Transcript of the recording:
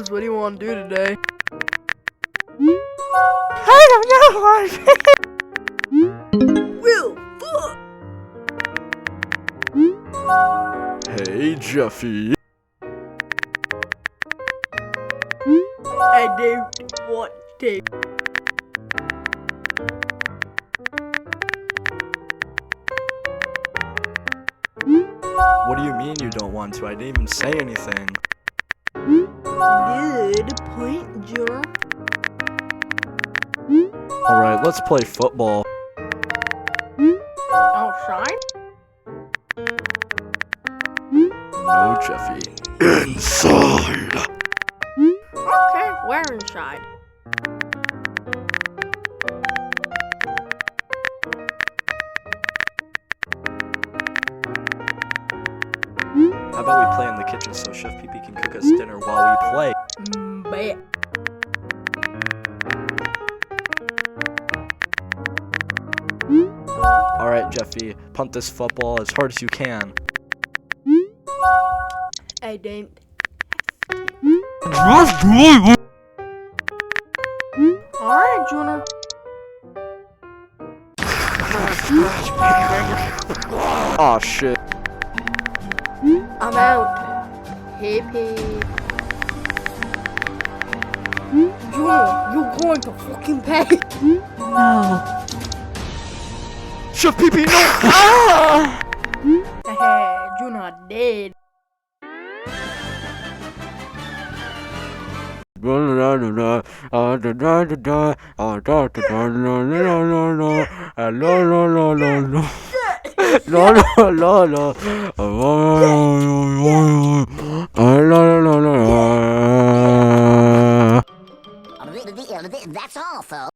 Juice, what do you want to do today? I don't know. Will, fuck! Hey, Jeffy. I don't want to. What do you mean you don't want to? I didn't even say anything. Good point, Junior. Alright, let's play football. Outside? No, Jeffy. Inside! Okay, we're inside. How about we play in the kitchen so Chef PP can cook us dinner while we play? Bet. Alright, Jeffy, punt this football as hard as you can. I don't. Alright, Junior. Aw, shit. I'm out. Hip hip. Junior, you're going to fucking pay. No. Chef PP, no! Ah! Hey, Junior dead. That's all, folks.